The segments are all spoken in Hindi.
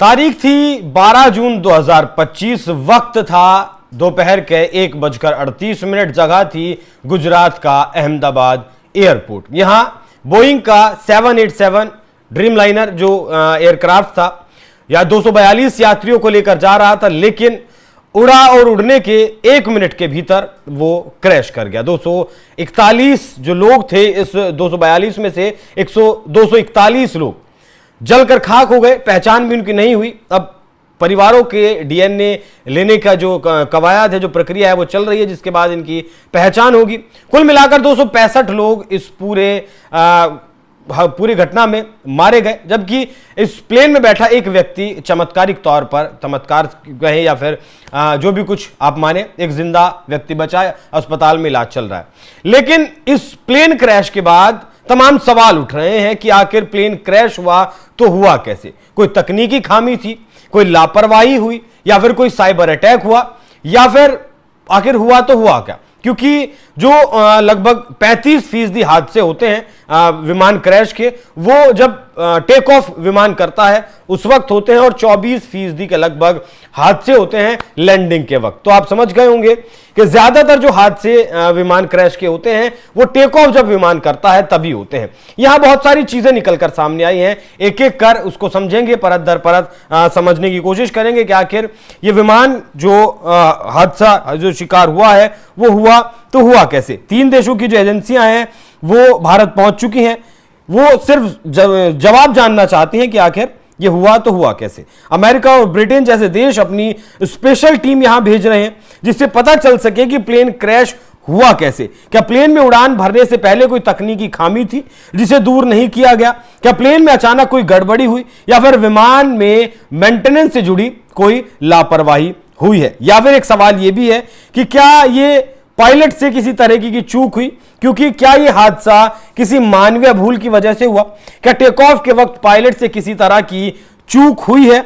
तारीख थी 12 जून 2025, वक्त था दोपहर के 1:38, जगह थी गुजरात का अहमदाबाद एयरपोर्ट। यहां बोइंग का 787 ड्रीमलाइनर जो एयरक्राफ्ट था या 242 यात्रियों को लेकर जा रहा था, लेकिन उड़ा और उड़ने के 1 मिनट के भीतर वो क्रैश कर गया। 241 जो लोग थे, इस 242 में से 241 लोग जलकर खाक हो गए। पहचान भी उनकी नहीं हुई। अब परिवारों के डीएनए लेने का जो कवायद है, जो प्रक्रिया है, वो चल रही है, जिसके बाद इनकी पहचान होगी। कुल मिलाकर 265 लोग इस पूरी घटना में मारे गए, जबकि इस प्लेन में बैठा एक व्यक्ति चमत्कारिक तौर पर, चमत्कार कहें या फिर जो भी कुछ आप माने, एक जिंदा व्यक्ति बचा है, अस्पताल में इलाज चल रहा है। लेकिन इस प्लेन क्रैश के बाद तमाम सवाल उठ रहे हैं कि आखिर प्लेन क्रैश हुआ तो हुआ कैसे? कोई तकनीकी खामी थी, कोई लापरवाही हुई, या फिर कोई साइबर अटैक हुआ, या फिर आखिर हुआ तो हुआ क्या? क्योंकि जो लगभग 35% हादसे होते हैं विमान क्रैश के, वो जब टेक ऑफ विमान करता है उस वक्त होते हैं, और 24% के लगभग हादसे होते हैं लैंडिंग के वक्त। तो आप समझ गए होंगे कि ज्यादातर जो हादसे विमान क्रैश के होते हैं वो टेक ऑफ जब विमान करता है तभी होते हैं। यहां बहुत सारी चीजें निकलकर सामने आई हैं, एक एक कर उसको समझेंगे, परत दर परत समझने की कोशिश करेंगे कि आखिर ये विमान जो हादसा जो शिकार हुआ है वो हुआ तो हुआ कैसे। 3 देशों की जो एजेंसियां हैं वो भारत पहुंच चुकी हैं, वो सिर्फ जवाब जानना चाहती हैं कि आखिर ये हुआ तो हुआ कैसे। अमेरिका और ब्रिटेन जैसे देश अपनी स्पेशल टीम यहां भेज रहे हैं, जिससे पता चल सके कि प्लेन क्रैश हुआ कैसे। क्या प्लेन में उड़ान भरने से पहले कोई तकनीकी खामी थी जिसे दूर नहीं किया गया? क्या प्लेन में अचानक कोई गड़बड़ी हुई, या फिर विमान में मेंटेनेंस से जुड़ी कोई लापरवाही हुई है? या फिर एक सवाल यह भी है कि क्या ये पायलट से किसी तरह की चूक हुई, क्योंकि क्या यह हादसा किसी मानवीय भूल की वजह से हुआ? क्या टेक ऑफ के वक्त पायलट से किसी तरह की चूक हुई है?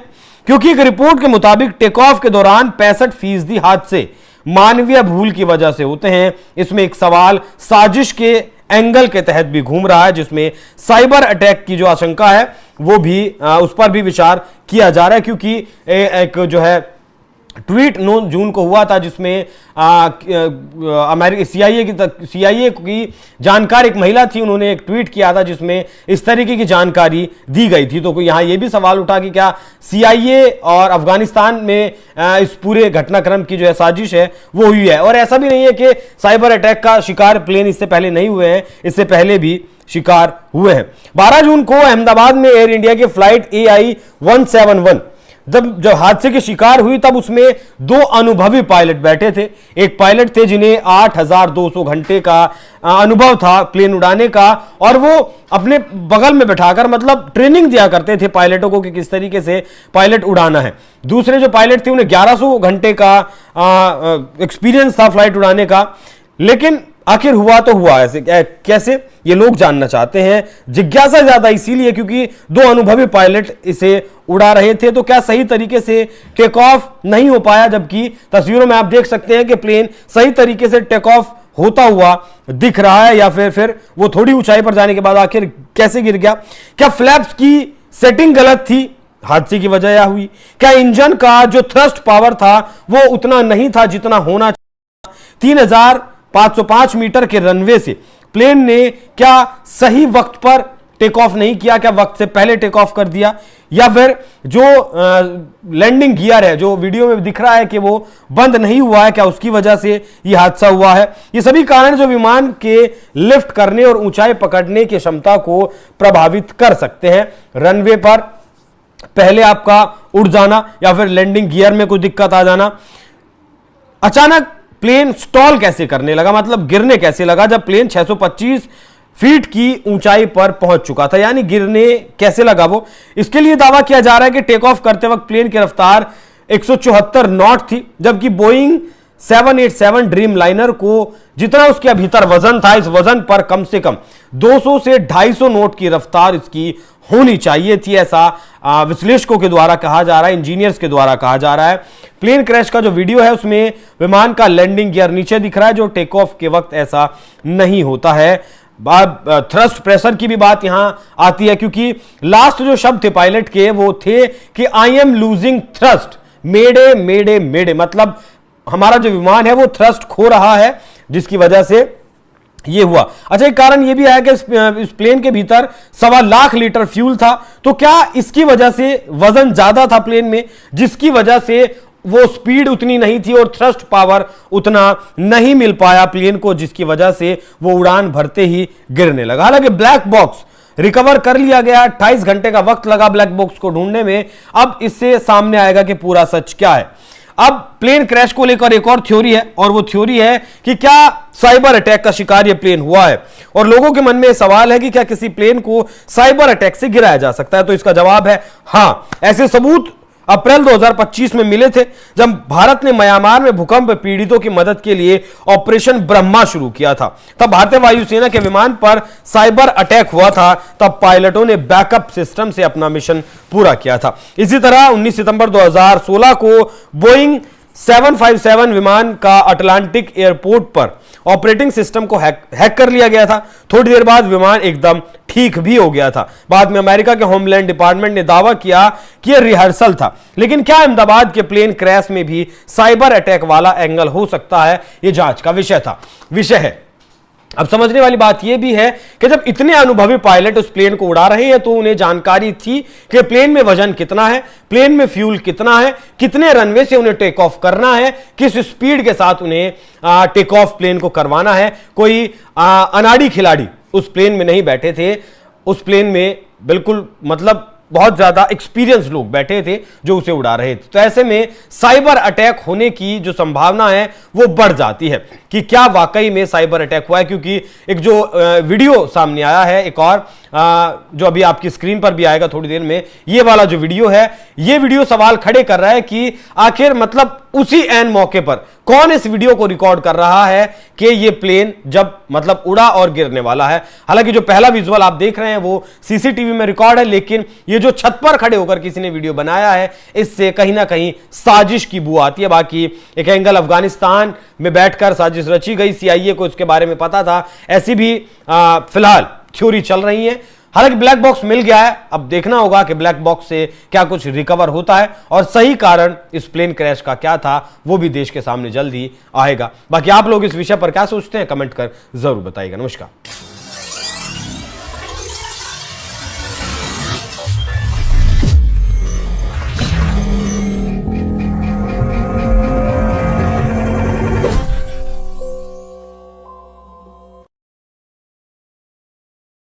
क्योंकि एक रिपोर्ट के मुताबिक टेक ऑफ के दौरान 65% हादसे मानवीय भूल की वजह से होते हैं। इसमें एक सवाल साजिश के एंगल के तहत भी घूम रहा है, जिसमें साइबर अटैक की जो आशंका है वो भी उस पर भी विचार किया जा रहा है, क्योंकि एक जो है ट्वीट 9 जून को हुआ था, जिसमें अमेरिकी सीआईए की जानकार एक महिला थी, उन्होंने एक ट्वीट किया था जिसमें इस तरीके की जानकारी दी गई थी। तो यहां यह भी सवाल उठा कि क्या सीआईए और अफगानिस्तान में इस पूरे घटनाक्रम की जो है साजिश है वो हुई है? और ऐसा भी नहीं है कि साइबर अटैक का शिकार प्लेन इससे पहले नहीं हुए हैं, इससे पहले भी शिकार हुए हैं। 12 जून को अहमदाबाद में एयर इंडिया की फ्लाइट AI 171 जब हादसे की शिकार हुई, तब उसमें 2 अनुभवी पायलट बैठे थे। एक पायलट थे जिन्हें 8200 घंटे का अनुभव था प्लेन उड़ाने का, और वो अपने बगल में बैठाकर मतलब ट्रेनिंग दिया करते थे पायलटों को कि किस तरीके से पायलट उड़ाना है। दूसरे जो पायलट थे उन्हें 1100 घंटे का एक्सपीरियंस था फ्लाइट उड़ाने का। लेकिन आखिर हुआ तो हुआ ऐसे कैसे, ये लोग जानना चाहते हैं। जिज्ञासा ज्यादा इसीलिए क्योंकि 2 अनुभवी पायलट इसे उड़ा रहे थे। तो क्या सही तरीके से टेक ऑफ नहीं हो पाया? जबकि तस्वीरों में आप देख सकते हैं कि प्लेन सही तरीके से टेक ऑफ होता हुआ दिख रहा है, या फिर वो थोड़ी ऊंचाई पर जाने के बाद आखिर कैसे गिर गया? क्या फ्लैप्स की सेटिंग गलत थी, हादसे की वजह यह हुई? क्या इंजन का जो थ्रस्ट पावर था वो उतना नहीं था जितना होना चाहिए? 3505 मीटर के रनवे से प्लेन ने क्या सही वक्त पर टेक ऑफ नहीं किया? क्या वक्त से पहले टेक ऑफ कर दिया? या फिर जो लैंडिंग गियर है, जो वीडियो में दिख रहा है कि वो बंद नहीं हुआ है, क्या उसकी वजह से यह हादसा हुआ है? ये सभी कारण जो विमान के लिफ्ट करने और ऊंचाई पकड़ने की क्षमता को प्रभावित कर सकते हैं। रनवे पर पहले आपका उड़ जाना, या फिर लैंडिंग गियर में कोई दिक्कत आ जाना। अचानक प्लेन स्टॉल कैसे करने लगा, मतलब गिरने कैसे लगा, जब प्लेन 625 फीट की ऊंचाई पर पहुंच चुका था? यानी गिरने कैसे लगा वो? इसके लिए दावा किया जा रहा है कि टेक ऑफ करते वक्त प्लेन की रफ्तार 174 नॉट थी, जबकि बोइंग 787 ड्रीम लाइनर को जितना उसके भीतर वजन था, इस वजन पर कम से कम 200 से 250 नॉट की रफ्तार इसकी होनी चाहिए थी। ऐसा विश्लेषकों के द्वारा कहा जा रहा है, इंजीनियर्स के द्वारा कहा जा रहा है। प्लेन क्रैश का जो वीडियो है उसमें विमान का लैंडिंग गियर नीचे दिख रहा है, जो टेक ऑफ के वक्त ऐसा नहीं होता है। थ्रस्ट प्रेशर की भी बात यहां आती है, क्योंकि लास्ट जो शब्द थे पायलट के वो थे कि आई एम लूजिंग थ्रस्ट, मेडे मेडे मेडे, मतलब हमारा जो विमान है वो थ्रस्ट खो रहा है, जिसकी वजह से ये हुआ। अच्छा, एक कारण ये भी है कि इस प्लेन के भीतर 1.25 लाख लीटर फ्यूल था, तो क्या इसकी वजह से वजन ज्यादा था प्लेन में, जिसकी वजह से वो स्पीड उतनी नहीं थी और थ्रस्ट पावर उतना नहीं मिल पाया प्लेन को, जिसकी वजह से वो उड़ान भरते ही गिरने लगा। हालांकि ब्लैक बॉक्स रिकवर कर लिया गया, 28 घंटे का वक्त लगा ब्लैक बॉक्स को ढूंढने में। अब इससे सामने आएगा कि पूरा सच क्या है। अब प्लेन क्रैश को लेकर एक और थ्योरी है, और वो थ्योरी है कि क्या साइबर अटैक का शिकार ये प्लेन हुआ है, और लोगों के मन में सवाल है कि क्या किसी प्लेन को साइबर अटैक से गिराया जा सकता है। तो इसका जवाब है हां। ऐसे सबूत अप्रैल 2025 में मिले थे, जब भारत ने म्यांमार में भूकंप पीड़ितों की मदद के लिए ऑपरेशन ब्रह्मा शुरू किया था। तब भारतीय वायुसेना के विमान पर साइबर अटैक हुआ था, तब पायलटों ने बैकअप सिस्टम से अपना मिशन पूरा किया था। इसी तरह 19 सितंबर 2016 को बोइंग 757 विमान का अटलांटिक एयरपोर्ट पर ऑपरेटिंग सिस्टम को हैक कर लिया गया था। थोड़ी देर बाद विमान एकदम ठीक भी हो गया था। बाद में अमेरिका के होमलैंड डिपार्टमेंट ने दावा किया कि यह रिहर्सल था। लेकिन क्या अहमदाबाद के प्लेन क्रैश में भी साइबर अटैक वाला एंगल हो सकता है, यह जांच का विषय है। अब समझने वाली बात यह भी है कि जब इतने अनुभवी पायलट उस प्लेन को उड़ा रहे हैं, तो उन्हें जानकारी थी कि प्लेन में वजन कितना है, प्लेन में फ्यूल कितना है, कितने रनवे से उन्हें टेक ऑफ करना है, किस स्पीड के साथ उन्हें टेक ऑफ प्लेन को करवाना है। कोई अनाड़ी खिलाड़ी उस प्लेन में नहीं बैठे थे। उस प्लेन में बिल्कुल मतलब बहुत ज्यादा एक्सपीरियंस लोग बैठे थे जो उसे उड़ा रहे थे। तो ऐसे में साइबर अटैक होने की जो संभावना है वो बढ़ जाती है कि क्या वाकई में साइबर अटैक हुआ है, क्योंकि एक जो वीडियो सामने आया है, एक और जो अभी आपकी स्क्रीन पर भी आएगा थोड़ी देर में, ये वाला जो वीडियो है, ये वीडियो सवाल खड़े कर रहा है कि आखिर मतलब उसी एन मौके पर कौन इस वीडियो को रिकॉर्ड कर रहा है कि ये प्लेन जब मतलब उड़ा और गिरने वाला है। हालांकि जो पहला विजुअल आप देख रहे हैं वो सीसीटीवी में रिकॉर्ड है, लेकिन ये जो छत पर खड़े होकर किसी ने वीडियो बनाया है, इससे कहीं ना कहीं साजिश की बू आती है। बाकी एक एंगल अफगानिस्तान में बैठकर साजिश रची गई, सीआईए को इसके बारे में पता था, ऐसी भी फिलहाल थ्योरी चल रही है। हालांकि ब्लैक बॉक्स मिल गया है, अब देखना होगा कि ब्लैक बॉक्स से क्या कुछ रिकवर होता है और सही कारण इस प्लेन क्रैश का क्या था, वो भी देश के सामने जल्द ही आएगा। बाकी आप लोग इस विषय पर क्या सोचते हैं, कमेंट कर जरूर बताइएगा। नमस्कार।